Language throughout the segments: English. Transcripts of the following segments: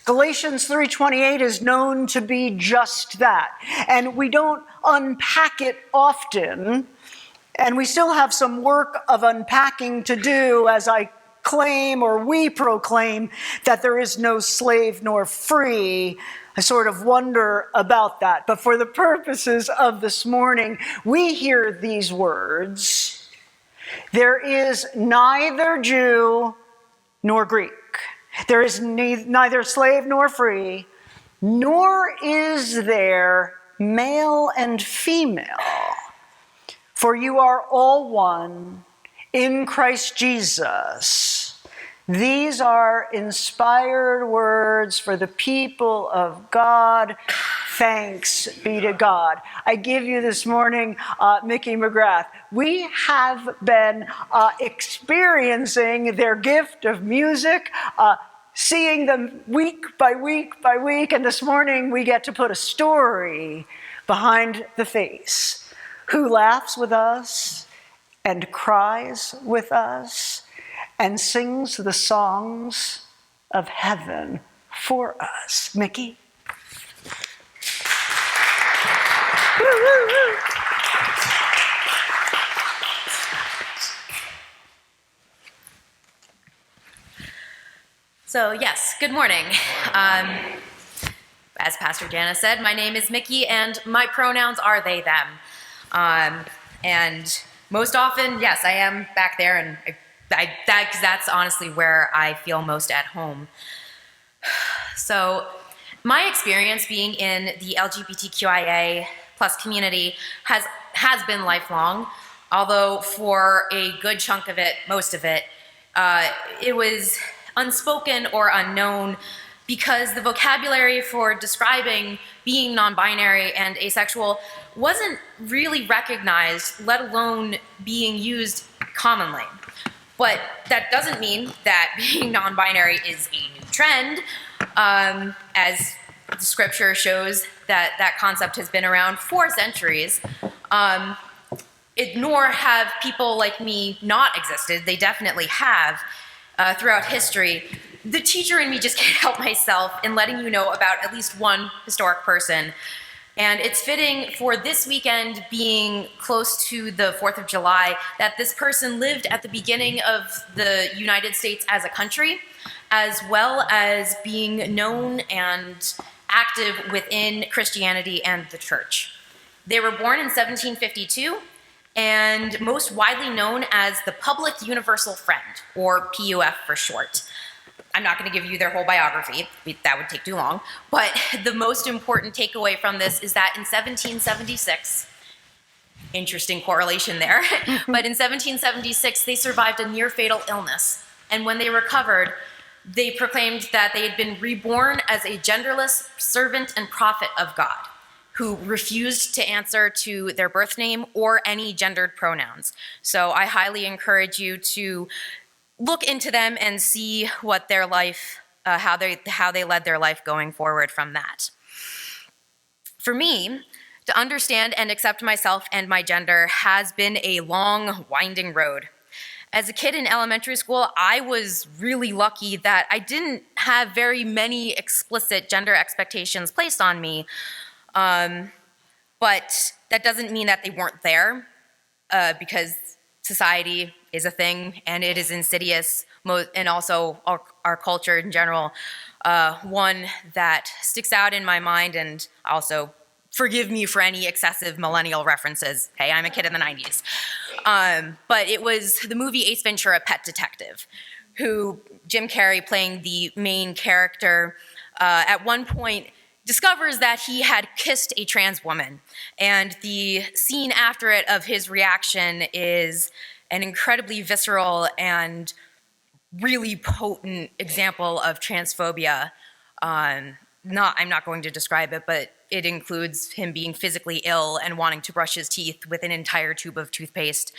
Galatians 3:28 is known to be just that. And we don't unpack it often, and we still have some work of unpacking to do as I claim, or we proclaim, that there is no slave nor free. I sort of wonder about that. But for the purposes of this morning, we hear these words: there is neither Jew nor Greek. There is neither slave nor free, nor is there male and female, for you are all one in Christ Jesus. These are inspired words for the people of God. Thanks be to God. I give you this morning, Mickey McGrath. We have been experiencing their gift of music, seeing them week by week by week, and this morning we get to put a story behind the face. Who laughs with us and cries with us and sings the songs of heaven for us. Mickey? So yes, good morning. As Pastor Jana said, my name is Mickey and my pronouns are they, them. And most often, yes, I am back there, and that's honestly where I feel most at home. So my experience being in the LGBTQIA plus community has been lifelong, although for a good chunk of it, most of it, it was unspoken or unknown because the vocabulary for describing being non-binary and asexual wasn't really recognized, let alone being used commonly. But that doesn't mean that being non-binary is a new trend, as the scripture shows that concept has been around for centuries. Nor have people like me not existed. They definitely have throughout history. The teacher in me just can't help myself in letting you know about at least one historic person. And it's fitting for this weekend being close to the 4th of July that this person lived at the beginning of the United States as a country, as well as being known and active within Christianity and the church. They were born in 1752 and most widely known as the Public Universal Friend, or PUF for short. I'm not going to give you their whole biography, that would take too long, but the most important takeaway from this is that in 1776, interesting correlation there, but in 1776 they survived a near-fatal illness, and when they recovered, they proclaimed that they had been reborn as a genderless servant and prophet of God, who refused to answer to their birth name or any gendered pronouns. So I highly encourage you to look into them and see what their life, how they led their life going forward from that. For me, to understand and accept myself and my gender has been a long, winding road. As a kid in elementary school, I was really lucky that I didn't have very many explicit gender expectations placed on me, but that doesn't mean that they weren't there, because society is a thing, and it is insidious, and also our culture in general. One that sticks out in my mind, and also forgive me for any excessive millennial references. Hey, I'm a kid in the 90s. But it was the movie Ace Ventura: Pet Detective, who Jim Carrey, playing the main character, at one point discovers that he had kissed a trans woman. And the scene after it of his reaction is an incredibly visceral and really potent example of transphobia. I'm not going to describe it, but it includes him being physically ill and wanting to brush his teeth with an entire tube of toothpaste.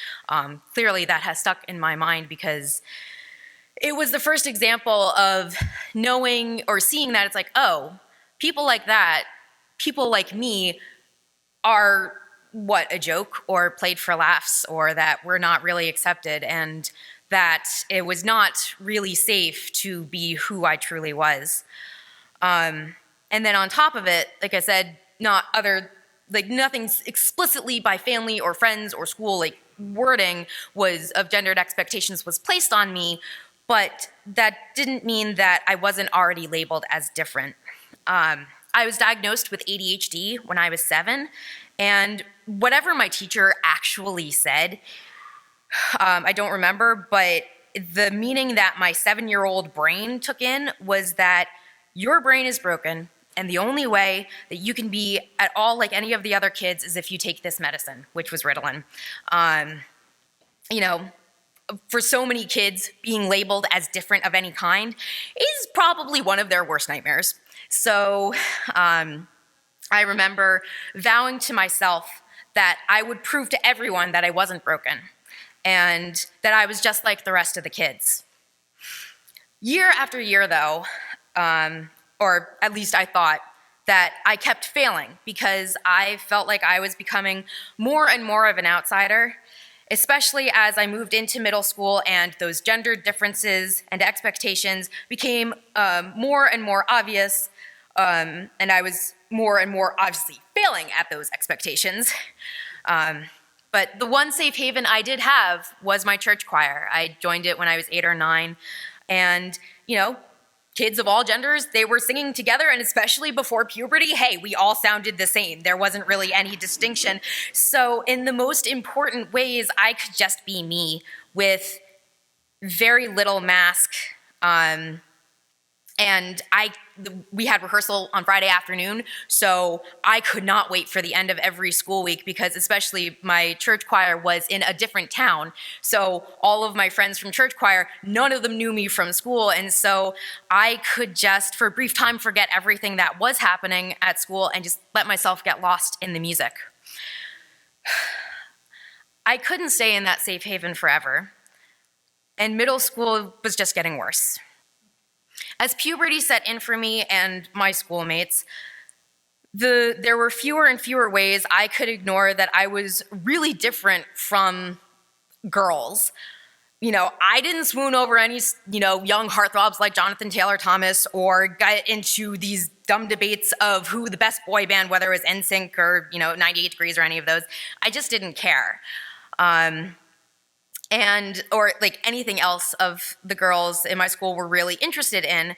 Clearly that has stuck in my mind because it was the first example of knowing or seeing that it's like, oh, people like that, people like me are a joke or played for laughs, or that we're not really accepted, and that it was not really safe to be who I truly was. And then on top of it, like I said, nothing explicitly by family or friends or school, like wording was of gendered expectations was placed on me, but that didn't mean that I wasn't already labeled as different. I was diagnosed with ADHD when I was 7, and whatever my teacher actually said, I don't remember, but the meaning that my 7-year-old brain took in was that your brain is broken, and the only way that you can be at all like any of the other kids is if you take this medicine, which was Ritalin. You know, for so many kids, being labeled as different of any kind is probably one of their worst nightmares. So I remember vowing to myself that I would prove to everyone that I wasn't broken and that I was just like the rest of the kids. Year after year, though, or at least I thought, that I kept failing because I felt like I was becoming more and more of an outsider, especially as I moved into middle school and those gender differences and expectations became more and more obvious, and I was more and more obviously failing at those expectations. But the one safe haven I did have was my church choir. I joined it when I was 8 or 9, and, you know, kids of all genders, they were singing together, and especially before puberty, hey, we all sounded the same. There wasn't really any distinction. So in the most important ways, I could just be me with very little mask. And we had rehearsal on Friday afternoon, so I could not wait for the end of every school week because especially my church choir was in a different town. So all of my friends from church choir, none of them knew me from school, and so I could just, for a brief time, forget everything that was happening at school and just let myself get lost in the music. I couldn't stay in that safe haven forever, and middle school was just getting worse. As puberty set in for me and my schoolmates, there were fewer and fewer ways I could ignore that I was really different from girls. You know, I didn't swoon over any, young heartthrobs like Jonathan Taylor Thomas or get into these dumb debates of who the best boy band, whether it was NSYNC or, 98 Degrees or any of those. I just didn't care. Or like anything else of the girls in my school were really interested in.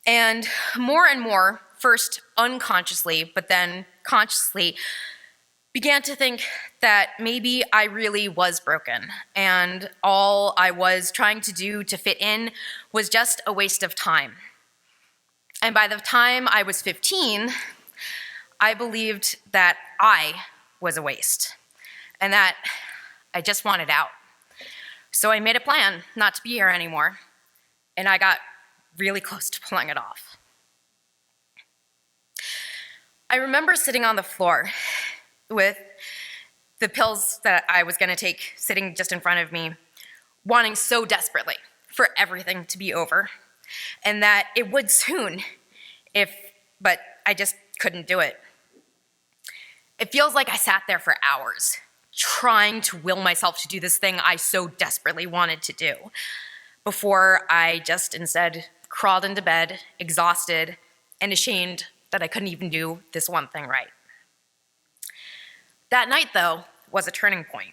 And more, first unconsciously, but then consciously, began to think that maybe I really was broken, and all I was trying to do to fit in was just a waste of time. And by the time I was 15, I believed that I was a waste, and that I just wanted out. So I made a plan not to be here anymore, and I got really close to pulling it off. I remember sitting on the floor with the pills that I was gonna take sitting just in front of me, wanting so desperately for everything to be over, and that it would soon, but I just couldn't do it. It feels like I sat there for hours, trying to will myself to do this thing I so desperately wanted to do, before I just instead crawled into bed, exhausted and ashamed that I couldn't even do this one thing right. That night, though, was a turning point.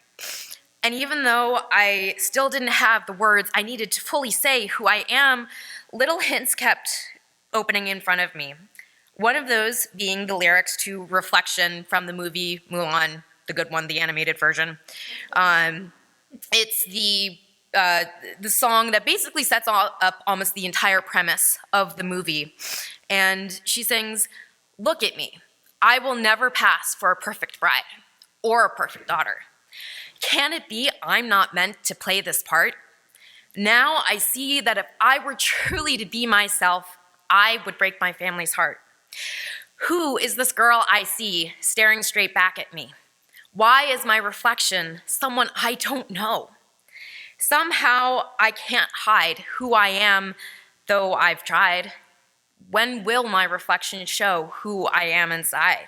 And even though I still didn't have the words I needed to fully say who I am, little hints kept opening in front of me. One of those being the lyrics to Reflection from the movie Mulan, the good one, the animated version. It's the song that basically sets up almost the entire premise of the movie. And she sings, "Look at me. I will never pass for a perfect bride or a perfect daughter. Can it be I'm not meant to play this part? Now I see that if I were truly to be myself, I would break my family's heart. Who is this girl I see staring straight back at me? Why is my reflection someone I don't know? Somehow I can't hide who I am, though I've tried. When will my reflection show who I am inside?"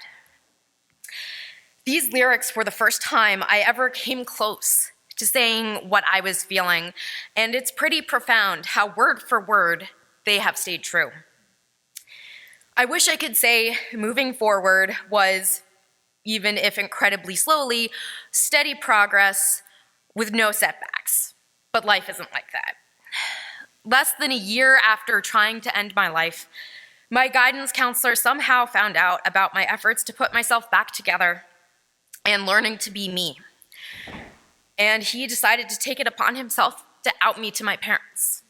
These lyrics were the first time I ever came close to saying what I was feeling, and it's pretty profound how word for word they have stayed true. I wish I could say moving forward was, even if incredibly slowly, steady progress with no setbacks. But life isn't like that. Less than a year after trying to end my life, my guidance counselor somehow found out about my efforts to put myself back together and learning to be me. And he decided to take it upon himself to out me to my parents.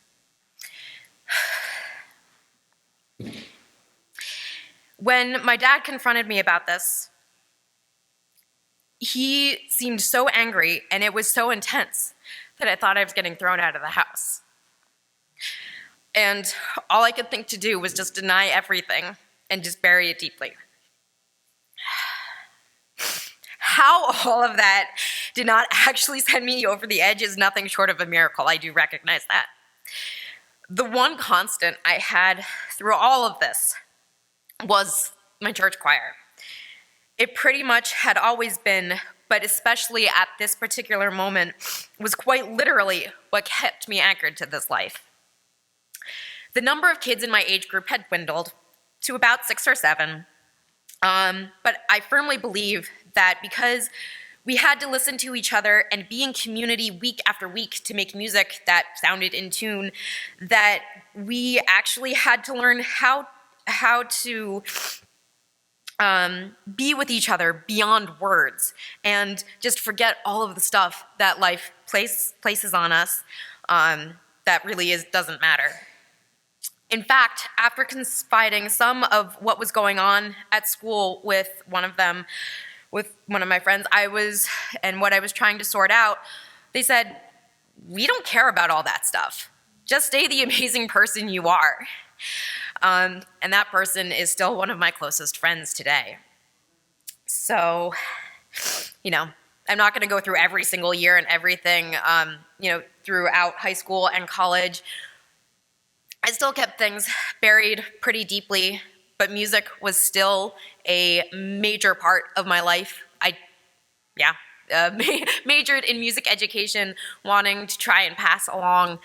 When my dad confronted me about this, he seemed so angry, and it was so intense that I thought I was getting thrown out of the house. And all I could think to do was just deny everything and just bury it deeply. How all of that did not actually send me over the edge is nothing short of a miracle. I do recognize that. The one constant I had through all of this was my church choir. It pretty much had always been, but especially at this particular moment, was quite literally what kept me anchored to this life. The number of kids in my age group had dwindled to about 6 or 7, but I firmly believe that because we had to listen to each other and be in community week after week to make music that sounded in tune, that we actually had to learn how to be with each other beyond words and just forget all of the stuff that life places on us that really doesn't matter. In fact, after confiding some of what was going on at school with one of my friends, and what I was trying to sort out, they said, "We don't care about all that stuff. Just stay the amazing person you are." And that person is still one of my closest friends today. So, I'm not going to go through every single year and everything, throughout high school and college. I still kept things buried pretty deeply, but music was still a major part of my life. I majored in music education, wanting to try and pass along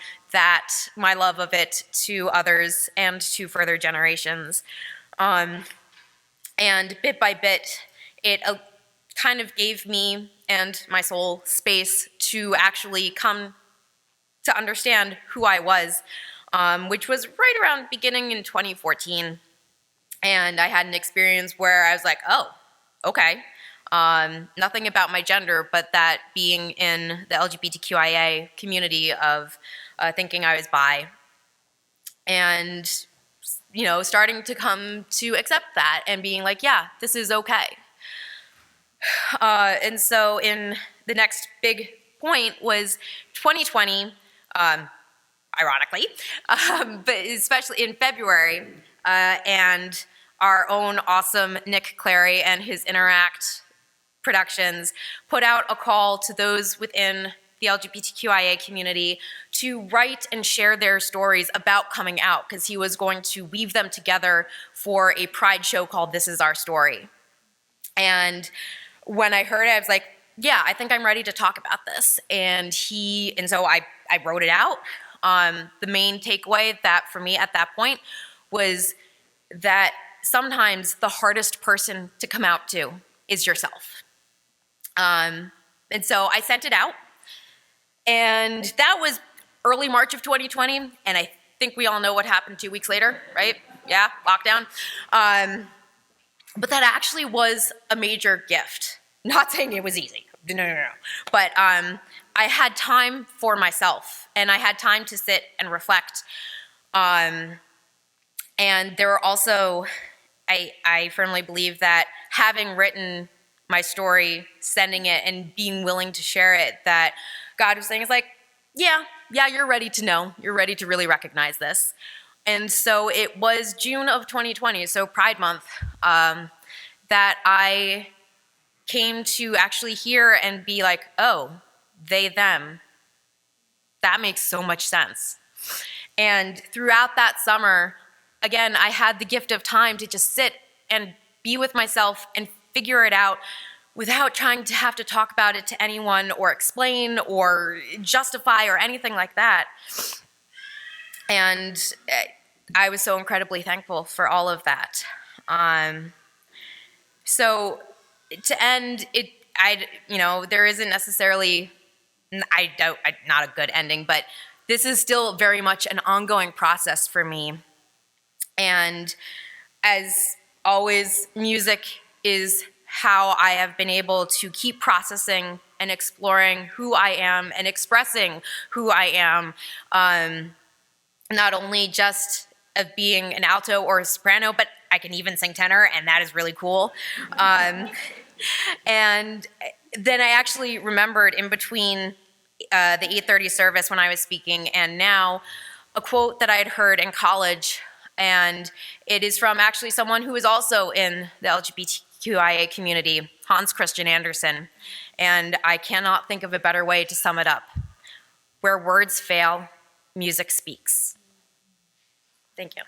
my love of it to others and to further generations. And bit by bit, it kind of gave me and my soul space to actually come to understand who I was, which was right around beginning in 2014. And I had an experience where I was like, oh, okay. Nothing about my gender, but that being in the LGBTQIA community of thinking I was bi. And, starting to come to accept that and being like, yeah, this is okay. And so in the next big point was 2020, ironically, but especially in February, and our own awesome Nick Clary and his Interact Productions put out a call to those within the LGBTQIA community to write and share their stories about coming out, because he was going to weave them together for a Pride show called This Is Our Story. And when I heard it, I was like, yeah, I think I'm ready to talk about this. And so I wrote it out. The main takeaway that for me at that point was that sometimes the hardest person to come out to is yourself. And so I sent it out, and that was early March of 2020, and I think we all know what happened 2 weeks later, right? Yeah, lockdown. But that actually was a major gift. Not saying it was easy, no. But I had time for myself, and I had time to sit and reflect. And there were also, I firmly believe that having written my story, sending it, and being willing to share it, that God was saying, is like, yeah, you're ready to know. You're ready to really recognize this. And so it was June of 2020, so Pride Month, that I came to actually hear and be like, oh, they, them. That makes so much sense. And throughout that summer, again, I had the gift of time to just sit and be with myself and figure it out without trying to have to talk about it to anyone or explain or justify or anything like that. And I was so incredibly thankful for all of that. So to end it, there isn't necessarily, not a good ending, but this is still very much an ongoing process for me. And as always, music is how I have been able to keep processing and exploring who I am and expressing who I am, not only just of being an alto or a soprano, but I can even sing tenor, and that is really cool. And then I actually remembered in between the 8:30 service when I was speaking and now a quote that I had heard in college, and it is from actually someone who is also in the LGBTQIA community, Hans Christian Andersen, and I cannot think of a better way to sum it up. Where words fail, music speaks. Thank you.